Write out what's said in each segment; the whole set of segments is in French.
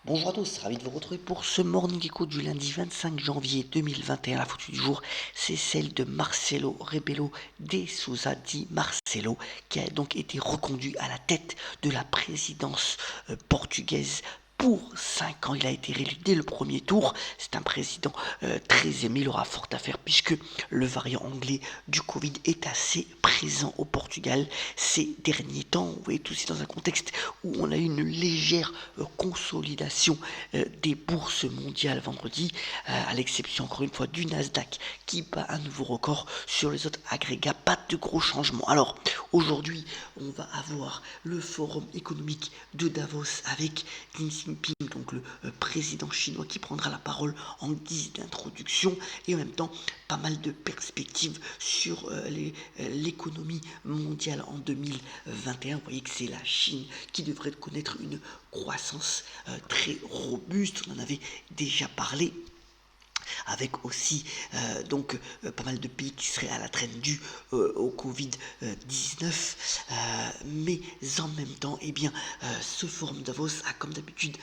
Bonjour à tous, ravi de vous retrouver pour ce Morning Echo du lundi 25 janvier 2021. La photo du jour, c'est celle de Marcelo Rebelo de Sousa dit Marcelo, qui a donc été reconduit à la tête de la présidence portugaise pour 5 ans. Il a été réélu dès le premier tour. C'est un président très aimé. Il aura fort à faire puisque le variant anglais du Covid est assez présent au Portugal ces derniers temps. Vous voyez tout ça dans un contexte où on a eu une légère consolidation des bourses mondiales vendredi, à l'exception encore une fois du Nasdaq qui bat un nouveau record. Sur les autres agrégats, pas de gros changements. Alors aujourd'hui, on va avoir le forum économique de Davos avec Xi Jinping, donc le président chinois, qui prendra la parole en guise d'introduction, et en même temps pas mal de perspectives sur l'économie mondiale en 2021. Vous voyez que c'est la Chine qui devrait connaître une croissance très robuste. On en avait déjà parlé, avec aussi pas mal de pays qui seraient à la traîne due au Covid-19. Mais en même temps, ce forum Davos a comme d'habitude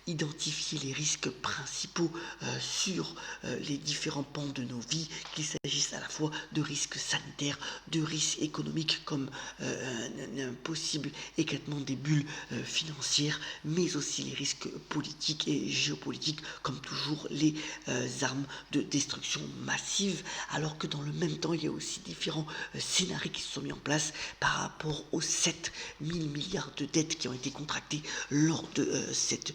identifié les risques principaux sur les différents pans de nos vies, qu'il s'agisse à la fois de risques sanitaires, de risques économiques comme un possible éclatement des bulles financières, mais aussi les risques politiques et géopolitiques, comme toujours les armes de destruction massive, alors que dans le même temps, il y a aussi différents scénarios qui se sont mis en place par rapport aux 7 000 milliards de dettes qui ont été contractées lors de cette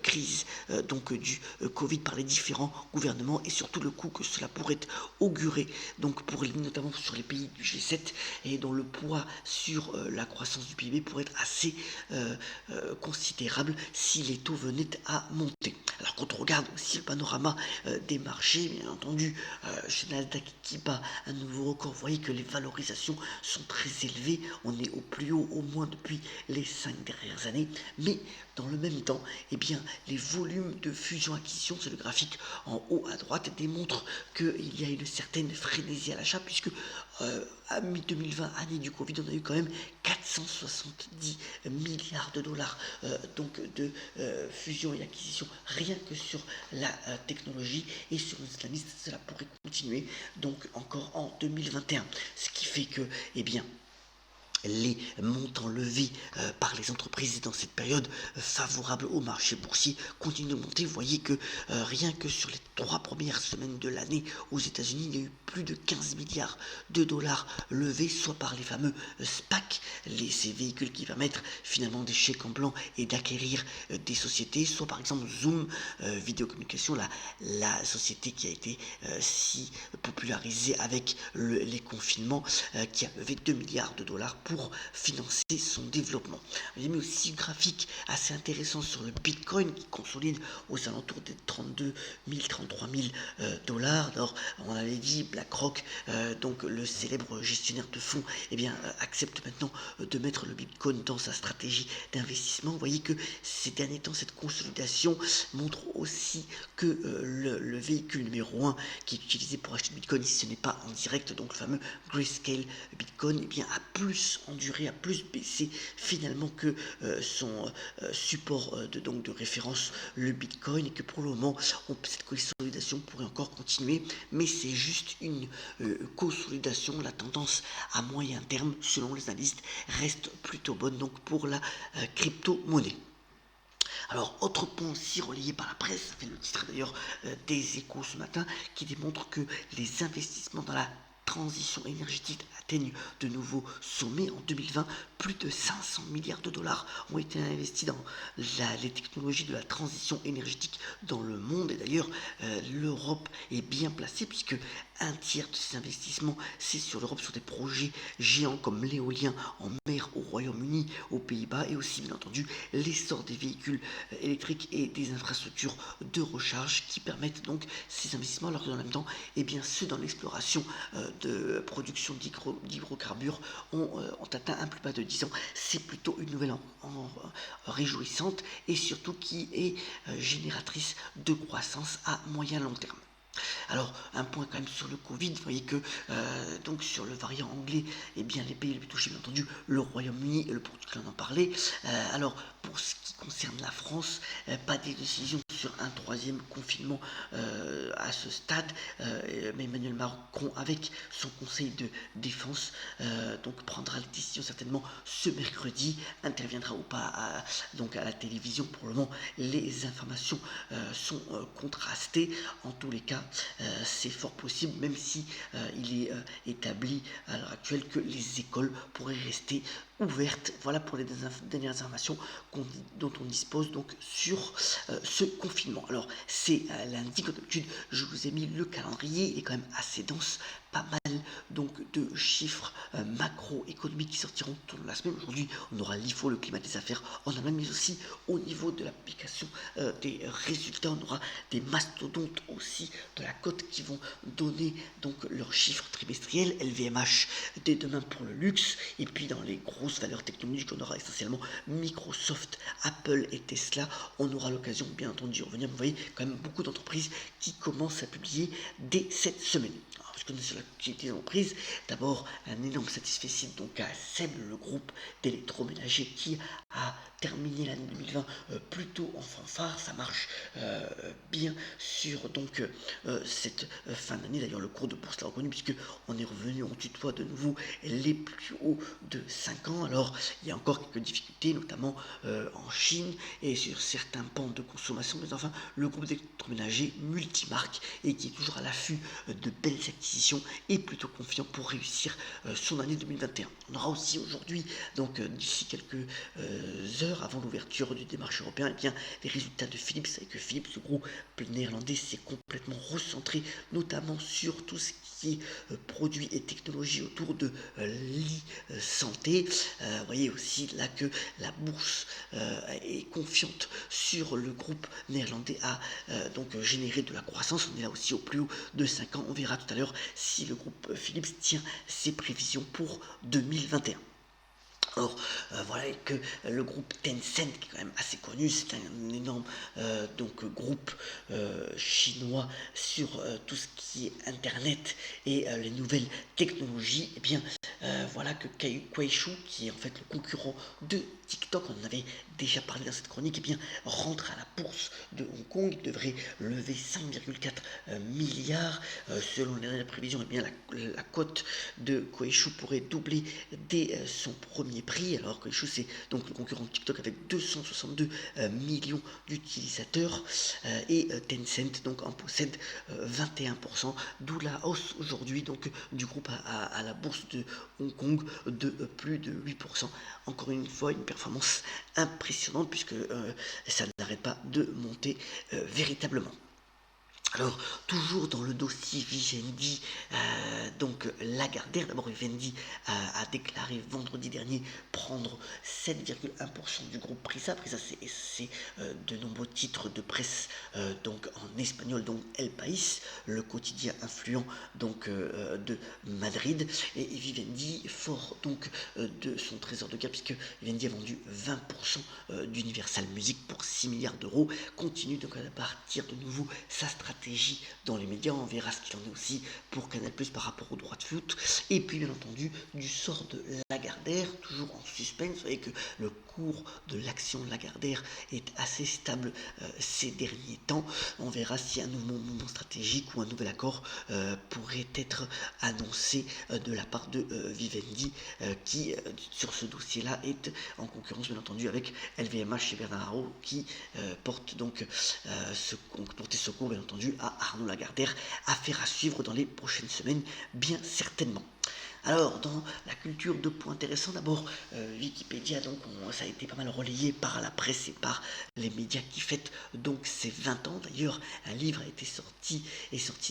crise du Covid par les différents gouvernements, et surtout le coût que cela pourrait augurer notamment sur les pays du G7, et dont le poids sur la croissance du PIB pourrait être assez considérable si les taux venaient à monter. Alors quand on regarde aussi le panorama des marchés, bien entendu, chez Nasdaq qui bat un nouveau record, vous voyez que les valorisations sont très élevées. On est au plus haut au moins depuis les 5 dernières années, mais dans le même temps, les volumes de fusion-acquisition, c'est le graphique en haut à droite, démontrent qu'il y a une certaine frénésie à l'achat, puisque à mi-2020, année du Covid, on a eu quand même 470 milliards de dollars de fusion et acquisition, rien que sur la technologie, et sur l'islamisme, cela pourrait continuer donc encore en 2021. Ce qui fait que, les montants levés par les entreprises dans cette période favorable au marché boursier continuent de monter. Vous voyez que rien que sur les 3 premières semaines de l'année aux États-Unis, il y a eu plus de 15 milliards de dollars levés, soit par les fameux SPAC, ces véhicules qui permettent finalement des chèques en blanc et d'acquérir des sociétés, soit par exemple Zoom, vidéocommunication, la société qui a été si popularisée avec les confinements, qui a levé 2 milliards de dollars pour financer son développement. Il y a mis aussi un graphique assez intéressant sur le Bitcoin qui consolide aux alentours des 32 000, 33 000 dollars. Alors, on avait dit BlackRock, donc le célèbre gestionnaire de fonds, accepte maintenant de mettre le Bitcoin dans sa stratégie d'investissement. Vous voyez que ces derniers temps, cette consolidation montre aussi que le véhicule numéro 1 qui est utilisé pour acheter le Bitcoin, si ce n'est pas en direct, donc le fameux Grayscale Bitcoin, a plus enduré, a plus baissé finalement que son support de référence, le Bitcoin, et que pour le moment, cette consolidation pourrait encore continuer, mais c'est juste une consolidation. La tendance à moyen terme, selon les analystes, reste plutôt bonne donc pour la crypto-monnaie. Alors, autre point aussi relayé par la presse, ça fait le titre d'ailleurs des Échos ce matin, qui démontre que les investissements dans la transition énergétique atteignent de nouveaux sommets. En 2020, plus de 500 milliards de dollars ont été investis dans les technologies de la transition énergétique dans le monde. Et d'ailleurs, l'Europe est bien placée, puisque un tiers de ces investissements, c'est sur l'Europe, sur des projets géants comme l'éolien en mer au Royaume-Uni, aux Pays-Bas, et aussi bien entendu l'essor des véhicules électriques et des infrastructures de recharge qui permettent donc ces investissements, alors que dans le même temps, ceux dans l'exploration de production d'hydrocarbures ont atteint un plus bas de 10 ans. C'est plutôt une nouvelle réjouissante, et surtout qui est génératrice de croissance à moyen long terme. Alors, un point quand même sur le Covid, vous voyez que donc sur le variant anglais, eh bien les pays les plus touchés, bien entendu, le Royaume-Uni et le Portugal en ont parlé. Alors, pour ce qui concerne la France, pas de décision sur un troisième confinement à ce stade, mais Emmanuel Macron, avec son conseil de défense, donc prendra la décision certainement ce mercredi, interviendra ou pas donc à la télévision. Pour le moment, les informations sont contrastées. En tous les cas, c'est fort possible, même si il est établi à l'heure actuelle que les écoles pourraient rester ouvertes. Voilà pour les dernières informations dont on dispose donc sur ce confinement. Alors c'est lundi, comme d'habitude, je vous ai mis le calendrier, il est quand même assez dense, pas mal donc de chiffres macroéconomiques qui sortiront tout au long de la semaine. Aujourd'hui, on aura l'IFO, le climat des affaires en Allemagne, mais aussi au niveau de l'application des résultats, on aura des mastodontes aussi de la cote qui vont donner donc leurs chiffres trimestriels. LVMH dès demain pour le luxe, et puis dans les grosses valeurs technologiques, on aura essentiellement Microsoft, Apple et Tesla. On aura l'occasion bien entendu d'y revenir. Vous voyez quand même beaucoup d'entreprises qui commencent à publier dès cette semaine. Alors, je connais sur l'activité des entreprises, d'abord un énorme satisfait donc à SEB, le groupe d'électroménager qui a terminé l'année 2020 plutôt en fanfare. Ça marche bien sur donc cette fin d'année. D'ailleurs, le cours de bourse l'a reconnu, puisque on est revenu, on tutoie de nouveau les plus hauts de 5 ans. Alors, il y a encore quelques difficultés, notamment en Chine et sur certains pans de consommation, mais enfin, le groupe d'électroménager multimarque et qui est toujours à l'affût de belles acquisitions est plutôt confiant pour réussir son année 2021. On aura aussi aujourd'hui, donc d'ici quelques heures avant l'ouverture du démarche européen, eh bien, les résultats de Philips. Vous savez que Philips, ce groupe néerlandais, s'est complètement recentré, notamment sur tout ce qui est produits et technologies autour de l'e-santé. Vous voyez aussi là que la bourse est confiante sur le groupe néerlandais à donc générer de la croissance. On est là aussi au plus haut de 5 ans. On verra tout à l'heure si le groupe Philips tient ses prévisions pour 2021. Or, voilà que le groupe Tencent, qui est quand même assez connu, c'est un énorme donc groupe chinois sur tout ce qui est Internet et les nouvelles technologies. Et bien, voilà que Kuaishou, qui est en fait le concurrent de TikTok, on en avait déjà parlé dans cette chronique, et bien rentre à la bourse de Hong Kong. Il devrait lever 5,4 milliards. Selon les dernières prévisions, et bien la cote de Kuaishou pourrait doubler dès son premier prix, alors que c'est donc le concurrent de TikTok avec 262 millions d'utilisateurs, et Tencent donc en possède 21%, d'où la hausse aujourd'hui donc du groupe à la bourse de Hong Kong de plus de 8%. Encore une fois, une performance impressionnante, puisque ça n'arrête pas de monter véritablement. Alors, toujours dans le dossier Vivendi, donc Lagardère, d'abord Vivendi a déclaré vendredi dernier prendre 7,1% du groupe Prisa. Prisa, c'est de nombreux titres de presse donc en espagnol, donc El País, le quotidien influent donc de Madrid. Et Vivendi, fort donc de son trésor de guerre, puisque Vivendi a vendu 20% d'Universal Music pour 6 milliards d'euros, continue donc à partir de nouveau sa stratégie dans les médias. On verra ce qu'il en est aussi pour Canal+ par rapport aux droits de foot. Et puis bien entendu du sort de Lagardère, toujours en suspense. Vous savez que le cours de l'action Lagardère est assez stable ces derniers temps. On verra si un nouveau mouvement stratégique ou un nouvel accord pourrait être annoncé de la part de Vivendi, qui sur ce dossier là est en concurrence bien entendu avec LVMH et Bernard Arnault, qui portent donc ce cours bien entendu à Arnaud Lagardère. Affaire à suivre dans les prochaines semaines, bien certainement. Alors, dans la culture, deux points intéressants. D'abord, Wikipédia, donc ça a été pas mal relayé par la presse et par les médias qui fêtent donc ses 20 ans. D'ailleurs, un livre est sorti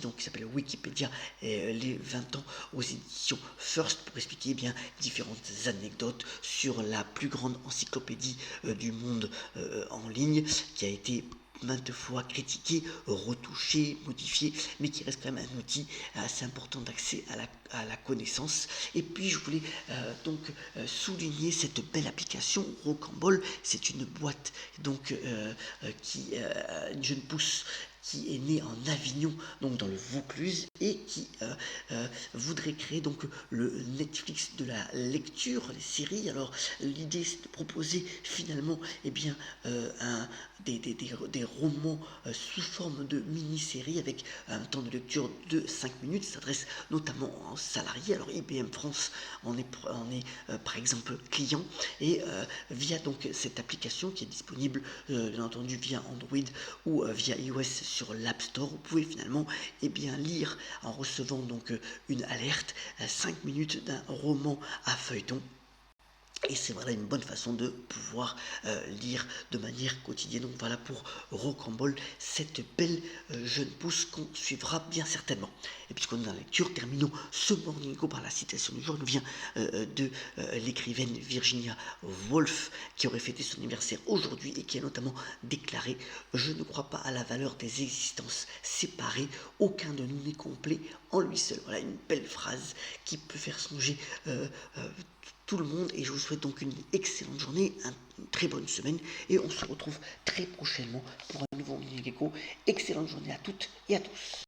donc qui s'appelle Wikipédia, les 20 ans aux éditions First, pour expliquer bien différentes anecdotes sur la plus grande encyclopédie du monde en ligne, qui a été maintes fois critiqué, retouché, modifié, mais qui reste quand même un outil assez important d'accès à la connaissance. Et puis je voulais donc souligner cette belle application Rocambole. C'est une boîte donc qui une jeune pousse qui est né en Avignon, donc dans le Vaucluse, et qui voudrait créer donc le Netflix de la lecture, les séries. Alors l'idée c'est de proposer finalement des romans sous forme de mini-séries avec un temps de lecture de 5 minutes. Ça s'adresse notamment aux salariés. Alors IBM France en est par exemple client, et via donc cette application qui est disponible bien entendu via Android ou via iOS sur l'App Store, vous pouvez finalement lire en recevant donc une alerte 5 minutes d'un roman à feuilleton. Et c'est voilà une bonne façon de pouvoir lire de manière quotidienne. Donc voilà pour Rocambole, cette belle jeune pousse qu'on suivra bien certainement. Et puisqu'on est dans la lecture, terminons ce Morning Echo par la citation du jour. Elle nous vient de l'écrivaine Virginia Woolf, qui aurait fêté son anniversaire aujourd'hui et qui a notamment déclaré: je ne crois pas à la valeur des existences séparées, aucun de nous n'est complet en lui seul. Voilà une belle phrase qui peut faire songer tout le monde, et je vous souhaite donc une excellente journée, une très bonne semaine, et on se retrouve très prochainement pour un nouveau Morning Echo. Excellente journée à toutes et à tous.